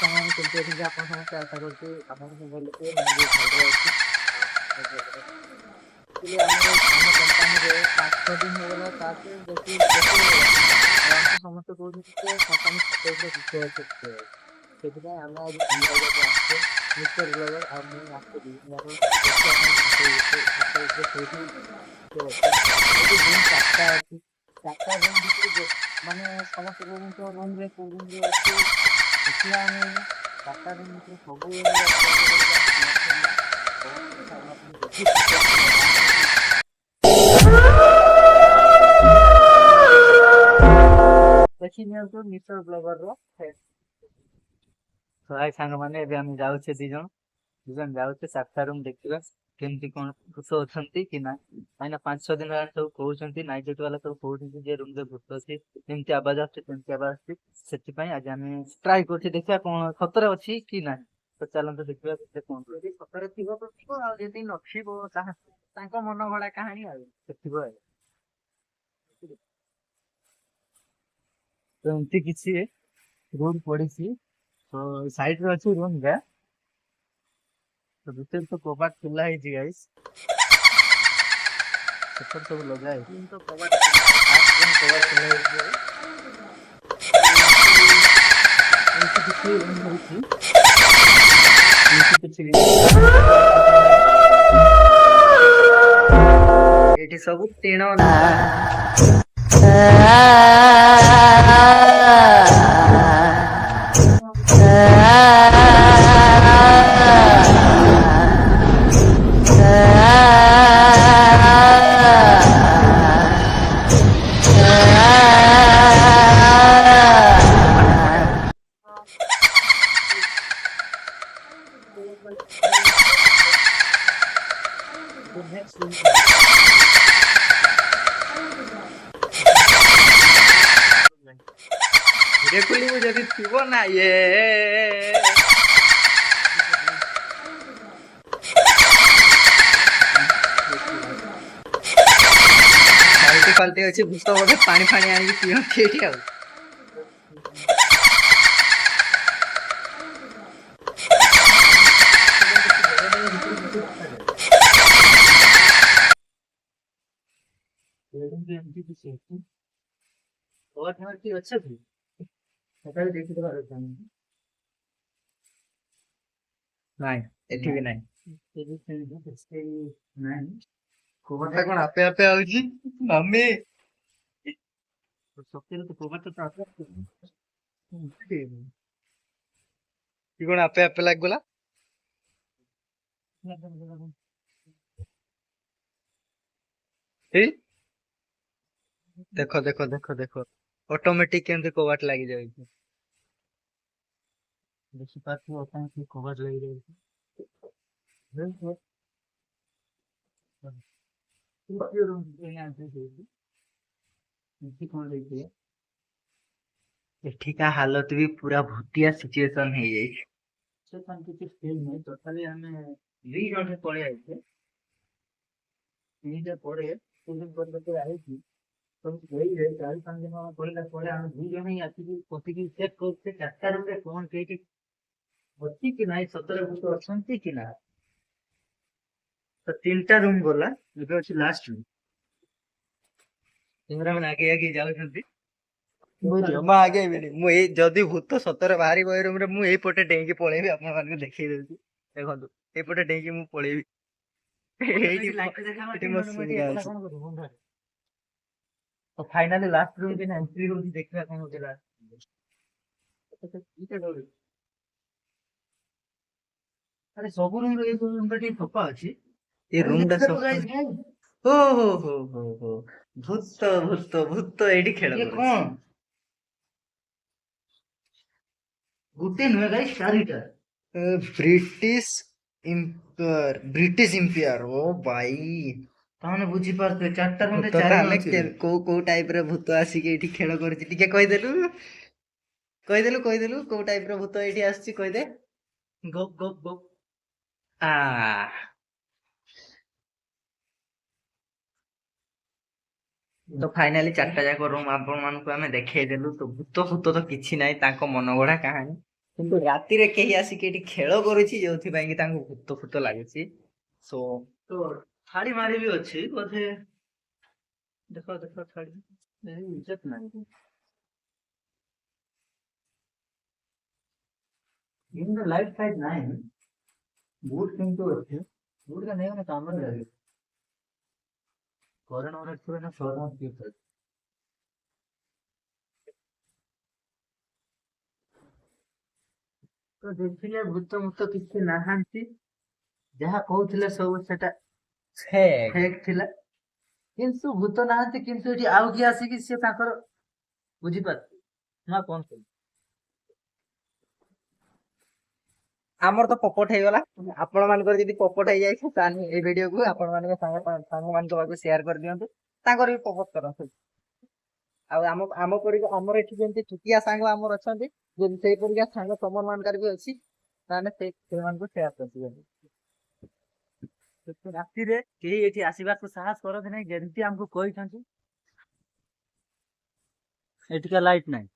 ସାଙ୍ଗମାନେ କେମିତି ଅଛନ୍ତି ଆପଣ ସମସ୍ତେ? ଆଶା କରୁଛି ଆପଣ ସବୁ ଭଲ ଥିବେ, ମୁଁ ବି ଭଲରେ ଅଛି। ଆକ୍ଚୁଆଲି ଆମର ଆମ କମ୍ପାନୀରେ 5-6 ଦିନ ହେଇଗଲା ତାପରେ ବେଶୀ ବେଶୀ ହେଇଗଲା। ଆଉ ଆମକୁ ସମସ୍ତେ କହୁଛନ୍ତି ଯେ କମ୍ପାନୀ 27ରେ ବିଷୟ ଅଛି ପକେଇବାକୁ। ସେଥିପାଇଁ ଆମେ ଆଜି ବୁଲିବାକୁ ଆସିଛେ। ମିଷ୍ଟର ବ୍ଲଗର ଆଉ ମୁଁ ଆସିଛି ଯାକ ଦେଖିବା ପାଇଁ ଛାତ ଉପରେ କୋଉଠି ଅଛି। ଏଠି ରୁମ୍ 4ଟା ଅଛି। 4ଟା ରୁମ୍ ଭିତରୁ ମାନେ ସମସ୍ତେ କହୁଛନ୍ତି ରୁମ୍ରେ କୋଉ ରୁମ୍ରେ ଅଛି ଦେଖିବା ଆମେ ଏଇନା। 4ଟା ରୁମ୍ ଭିତରୁ ସବୁ ରୁମ୍ରେ ଅପେକ୍ଷା କରିକି ଆମେ ସିଲେକ୍ଟ କରିବା। ବହୁତ କଥା ହେବା ପାଇଁ ବେଶୀ ପ୍ରିପେୟାର କରିବା ସେଠି। ଦେଖି ନିଅନ୍ତୁ ମିଷ୍ଟର ବ୍ଲଗରର ଫେସ୍। ତ ଭାଇ ସାଙ୍ଗମାନେ ଏବେ ଆମେ ଯାଉଛେ ଦି ଜଣ ଯାଉଛେ 4ଟା ରୁମ୍ ଦେଖିବା କେମିତି କଣ ଭୂତ ଅଛନ୍ତି କି ନା। କାହିଁକିନା 5-6 ଦିନ ହେଲାଣି ସବୁ କହୁଛନ୍ତି, ନାଇଟ୍ ଡ୍ୟୁଟି ବାଲା ସବୁ କହୁଛନ୍ତି ଯେ ରୁମ୍ ରେ ଭୂତ ଅଛି, ଏମିତି ଆବାଜ ଆସୁଛି ସେମିତି ଆବାଜ ଆସୁଛି। ସେଥିପାଇଁ ଆଜି ଆମେ ଟ୍ରାଏ କରୁଛେ ଦେଖିବା କଣ ସତରେ ଅଛି କି ନାହିଁ। ତ ଚାଲନ୍ତୁ ଦେଖିବା କେତେ କଣ। ଯଦି ସତରେ ଥିବ ତ ଥିବ, ଆଉ ଯଦି ନଥିବ ତାଙ୍କ ମନ ଗଢା କାହାଣୀ ଆଉ ଥିବ ଆଉ। ତ ଏମିତି କିଛି ରୁମ୍ ପଡିଛି, ତ ସାଇଡ୍ ରେ ଅଛି ରୁମ୍ ଟା। ତ ଭିତରେ ତ କବାଟ ଖୋଲା ହେଇଛି ଗାଇସ୍, ସେପଟେ ସବୁ ଲଗା ହେଇଛି କିନ୍ତୁ କବାଟ ଖୋଲା ହେଇଛି। ଫାର୍ଷ୍ଟ ରୁମ୍ କବାଟ ଖୋଲା ହେଇଛି। ଏମିତି କିଛି ରୁମ୍ ହେଇଛି, ଏମିତି କିଛି ଏଇଠି ସବୁ ଟିଣ ଧୀରେ ଖୋଲିବୁ ଯଦି ଥିବ ନା। ବାଲ୍ଟି ଫାଲ୍ଟି ଅଛି, ଭୂତ ବୋଧେ ପାଣି ଫାଣି ଆଣିକି ପିଅନ୍ତି ଏଠି ଆଉ। ନାଇଁ ଏଠି ବି ନାଇଁ। କବାଟା କଣ ଆପେ ଆପେ ଆଉଛି ମମି? ସତରେ ତ କବାଟ ତ ଆପେ ଆପେ କି କଣ ଆପେ ଆପେ ଲାଗିଗଲା। ଏଇ ଦେଖ ଦେଖ ଦେଖ ଦେଖ ଅଟୋମେଟିକ କେମିତି କବାଟ ଲାଗି ଯାଉଛି। ଦେଖିପାରୁଥିବ ଅଟୋମେଟିକ କବାଟ ଲାଗି ଯାଉଛି। ଏଠିକା ହାଲତ ବି ପୁରା ଭୂତିଆ ସିଚୁଏସନ ହେଇଯାଇଛି। କିଛି ଫିଲ୍ ନାହିଁ, ତଥାପି ଆମେ 2 ଜଣ ପଳେଇ ଆଇଛେ। 3ଟା ପରେ ଆଇଛି। 4-5 ଦିନ ପଳେଇଲା ପରେ ଆମେ 2 ଜଣ ହିଁ ଆସିକି ପଶିକି ଚେକ୍ କରୁଛେ 4ଟା ରୁମରେ କଣ କେଇଠି ଅଛି କି ନାହିଁ, ସତରେ ଭୂତ ଅଛନ୍ତି କି ନା। ତ 3ଟା ରୁମ୍ ଗଲା, ଏବେ ଅଛି ଲାଷ୍ଟ ରୁମ୍। ମାନେ ଆଗେଇ ଆଗେଇ ଯାଉଛନ୍ତି। ମୁଁ ଜମା ଆଗେଇବିନି। ମୁଁ ଏଇ ଯଦି ଭୂତ ସତରେ ବାହାରିବ ଏଇ ରୁମରେ, ମୁଁ ଏଇପଟେ ଡେଇଁକି ପଳେଇବି। ଆପଣ ମାନଙ୍କୁ ଦେଖେଇ ଦଉଛି, ଦେଖନ୍ତୁ ଏଇପଟେ ଡେଇଁକି ମୁଁ ପଳେଇବି। ତ ଫାଇନାଲି ଲାଷ୍ଟ ରୁମ୍ କି ଏଣ୍ଟ୍ରି ହଉଛି, ଦେଖିବା କଣ ହଉଛି ଲାଷ୍ଟ। ଆରେ ସବୁ ରୁମ୍ ରେ ଏଇ ରୁମ୍ ଟା ଟିକେ ସଫା ଅଛି। ଏ ରୁମ୍ ଟା ସଫା। ଓ ହୋ ହୋ ହୋ ହୋ, ଭୂତ ଭୂତ ଭୂତ ଏଇଠି ଖେଳ କରୁଛି। ଗୋଟେ ନୁହେଁ ଗାଇସ୍, 4ଟା। ବ୍ରିଟିଶ ଇମ୍ପାୟାର। ଓ ଭାଇ, ତାମାନେ ବୁଝିପାରୁଥିବେ 4ଟା ରୁମ୍ ରେ 4 କୋଉ କୋଉ ଟାଇପ ର ଭୂତ ଆସିକି ଏଇଠି ଖେଳ କରୁଛି, ଟିକେ କହିଦେଲୁ କୋଉ ଟାଇପ ର ଭୂତ ଏଇଠି ଆସିଛି କହିଦେ। ଗପ ଗପ ଗପ। ତ ଫାଇନାଲି 4ଟା ଯାକ ରୁମ୍ ଆପଣ ମାନଙ୍କୁ ଆମେ ଦେଖେଇଦେଲୁ। ତ ଭୂତ ଫୂତ ତ କିଛି ନାହିଁ, ତାଙ୍କ ମନ ଗଢା କାହାଣୀ। କିନ୍ତୁ ରାତିରେ କେହି ଆସିକି ଏଠି ଖେଳ କରୁଛି ଯୋଉଥିପାଇଁ କି ତାଙ୍କୁ ଭୂତ ଫୁତ ଲାଗୁଛି। ସୋ ତ ଛାଡି ମାରି ବି ଅଛି ବୋଧେ। ଦେଖ ଦେଖ ଛାଡି ଇଜ୍ଜତ ନାହିଁ। କିନ୍ତୁ ଲାଇଟ୍ ଫାଇଟ୍ ନାହିଁ। ବୁଟ୍ କିନ୍ତୁ ଅଛି। ବୁଟ୍ କା ନେଇଗଲେ କାମରେ ଲାଗିବ। କରେଣ୍ଟ ଥିବ ନା ସର୍ଟ ଥିବ। ତ ଦେଖିଲେ ଭୂତ ମୁତ କିଛି ନାହାନ୍ତି। ଯାହା କହୁଥିଲେ ସବୁ ସେଟା ଫେକ୍ ଥିଲା। କିନ୍ତୁ ଭୂତ ନାହାନ୍ତି, କିନ୍ତୁ ଏଠି ଆଉ କିଏ ଆସିକି ସିଏ ତାଙ୍କର ବୁଝିପାରୁଛି ନା କଣ କହିବି। ଆମର ତ ପପଟ ହେଇଗଲା। ଆପଣ ମାନଙ୍କର ଯଦି ପପଟ ହେଇଯାଇଛି ତାହେଲେ ଏଇ ଭିଡିଓକୁ ଆପଣ ମାନଙ୍କ ସାଙ୍ଗ ମାନଙ୍କ ପାଖକୁ ସେୟାର କରିଦିଅନ୍ତୁ, ତାଙ୍କର ବି ପପଟ କରନ୍ତୁ। ଆଉ ଆମ ପରିକା ଆମର ଏଠି ଯେମିତି ଛୁଟିଆ ସାଙ୍ଗ ଆମର ଅଛନ୍ତି, ଯଦି ସେଇ ପରିକା ସାଙ୍ଗ ତମ ମାନଙ୍କର ବି ଅଛି, ତାହେଲେ ସେମାନଙ୍କୁ ସେୟାର କରିଦିଅନ୍ତୁ। ରାତିରେ କେହି ଏଠି ଆସିବାକୁ ସାହସ କରନ୍ତି ନାହିଁ, ଯେମିତି ଆମକୁ କହିଛନ୍ତି। ଏଠିକା ଲାଇଟ ନାହିଁ,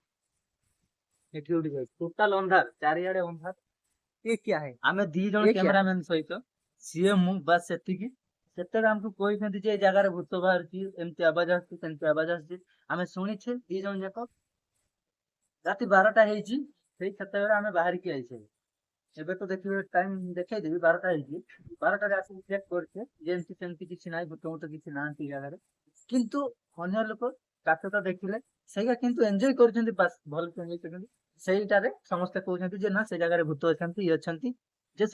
ଏଠି ଉଠି ଯାଉଛି ଟୋଟାଲ ଅନ୍ଧାର, ଚାରିଆଡେ ଅନ୍ଧାର। କିଏ ଆମେ 2 ଜଣ କ୍ୟାମେରାମ୍ୟାନ ସହିତ, ସିଏ ମୁଁ ବାସ୍ ସେତିକି। ସେତେବେଳେ ଆମକୁ କହିଛନ୍ତି ଯେ ଏ ଜାଗାରେ ଭୂତ ବାହାରୁଛି, ଏମିତି ଆବାଜ ଆସୁଛି, ସେମିତି ଆବାଜ ଆସୁଛି। ଆମେ ଶୁଣିଛେ 2 ଜଣ ଯାକ। ରାତି 12ଟା ହେଇଛି, ସେଇ ସେତେବେଳେ ଆମେ ବାହାରିକି ଆଇଛେ। ଏବେ ତ ଦେଖିବେ ଟାଇମ ଦେଖେଇଦେବି, 12ଟା ହେଇଛି। 12ଟାରେ ଆସିକି ଚେକ୍ କରିଛେ, ଯେମିତି ସେମିତି କିଛି ନାହିଁ, ଭୂତ ଭୂତ କିଛି ନାହାନ୍ତି ଏ ଜାଗାରେ। କିନ୍ତୁ ଅନ୍ୟ ଲୋକ କାଠ ଦେଖିଲେ ସେଇଟା କିନ୍ତୁ ଏନ୍ଜୟ କରୁଛନ୍ତି, ବାସ୍ ଭଲ ଏନ୍ଜୟ କରୁଛନ୍ତି। ସେଇଟାରେ ସମସ୍ତେ କହୁଛନ୍ତି ଯେ ନା ସେ ଜାଗାରେ ଭୂତ ଅଛନ୍ତି, ଇଏ ଅଛନ୍ତି, ଯେ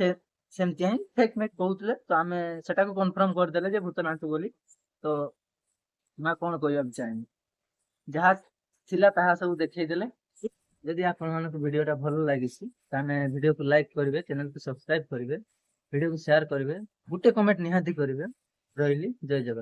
ସେମିତି ହିଁ ଫେକ୍ ମେକ୍ କହୁଥିଲେ। ତ ଆମେ ସେଟାକୁ କନଫର୍ମ କରିଦେଲେ ଯେ ଭୂତ ନାହାନ୍ତି ବୋଲି। ତ ମୁଁ କଣ କହିବାକୁ ଚାହେଁନି, ଯାହା ଥିଲା ତାହା ସବୁ ଦେଖେଇଦେଲେ। ଯଦି ଆପଣମାନଙ୍କୁ ଭିଡିଓଟା ଭଲ ଲାଗିଛି ତାହେଲେ ଭିଡିଓକୁ ଲାଇକ୍ କରିବେ, ଚ୍ୟାନେଲକୁ ସବସ୍କ୍ରାଇବ କରିବେ, ଭିଡିଓକୁ ସେୟାର କରିବେ, ଗୋଟେ କମେଣ୍ଟ ନିହାତି କରିବେ। ରହିଲି, ଜୟ ଜଗନ୍ନାଥ।